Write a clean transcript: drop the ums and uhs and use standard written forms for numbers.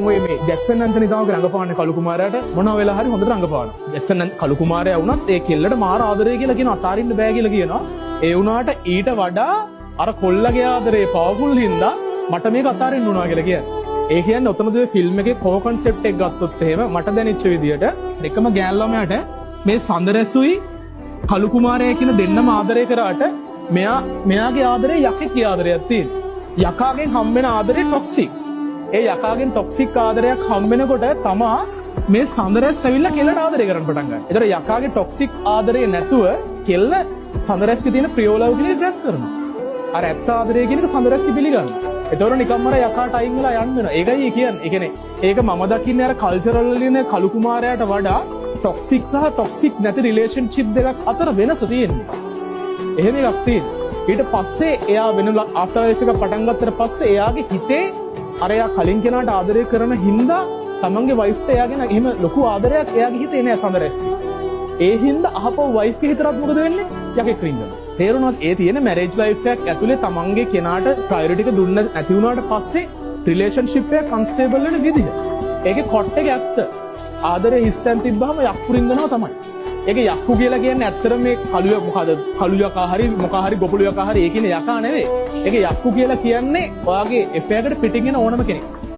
ඔය මේ Jackson Anthony තමයි රංගපාන්නේ කළු කුමාරයාට මොනවා වෙලා හරි හොඳට රංගපානවා. ජැක්සන් කළු කුමාරයා වුණත් ඒ කෙල්ලට මාර ආදරය කියලා කියන අතාරින්න බෑ කියලා කියනවා. ඒ වුණාට ඊට වඩා අර කොල්ලගේ ආදරේ පවර්ෆුල් හින්දා මට මේක අතාරින්න උනා කියලා කියන්නේ. ඒ කියන්නේ ඔතනද ෆිල්ම් එකේ කෝ කන්සෙප්ට් එක ගත්තොත් එහෙම මට දැනෙච්ච විදියට එකම ගෑන් ළමයාට මේ සඳරැසුයි කළු කුමාරයා කියන දෙන්නම ආදරය කරාට මෙයාගේ ආදරේ යකෙක්ගේ ආදරයක් තියෙනවා. යකාගෙන් හම්බෙන ආදරේ ටොක්සික්. ඒ යකාගෙන් ටොක්සික් ආදරයක් හම්බෙනකොට තමා මේ සඳරැස් ඇවිල්ලා කෙල්ලට ආදරය කරන්න පටන් ගන්නවා. ඒතර යකාගේ ටොක්සික් ආදරේ නැතුව කෙල්ල සඳරැස්ගේ තියෙන ප්‍රියෝලව කියලා ග්‍රැබ් කරනවා. අර ඇත්ත ආදරය කියන එක සඳරැස්ගේ පිළිගන්නවා. ඒතකොට නිකම්ම අර යකාට අයින් වෙලා යන්න වෙනවා. ඒකයි කියන්නේ. ඒ කියන්නේ ඒක මම දකින්නේ අර කල්චරල් වලින් කළු කුමාරයාට වඩා ටොක්සික් සහ ටොක්සික් නැති රිලේෂන්ෂිප් දෙකක් අතර වෙනස තියෙනවා. එහෙම එකක් තියෙනවා. ඊට පස්සේ එයා වෙන ආෆ්ටර් ලයිෆ් එක පටන් ගත්තට පස්සේ එයාගේ හිතේ අර එයා කලින් කෙනාට ආදරය කරන හින්දා තමන්ගේ වයිෆ්ට එයාගෙන එහෙම ලොකු ආදරයක් එයාගේ හිතේ නෑ සඳරැස්ගේ. ඒ හින්දා අහපව වයිෆ්ගේ හිතරත් මොකද වෙන්නේ? යකෙක් රින්ගනවා. තේරුණාද? ඒ තියෙන මැරේජ් ලයිෆ් එකක් ඇතුලේ තමන්ගේ කෙනාට ප්‍රයොරිටි එක දුන්න නැති වුණාට පස්සේ රිලේෂන්ෂිප් එක කන්ස්ටේබල් වෙන විදිහ. ඒකේ කොට් එක ඇත්ත. ආදරේ හිස්තැන් තිබ්බහම යක්කු රින්ගනවා තමයි. ඒක යක්කු කියලා කියන්නේ ඇත්තට මේ කළු මොකද? කළු යකා හරි මොකා හරි ගොපළු යකා හරි ඒ කියන්නේ යකා නෙවෙයි. ඒක යක්කු කියලා කියන්නේ ඔයාගේ එෆ් එකකට පිටින් එන ඕනම කෙනෙක්.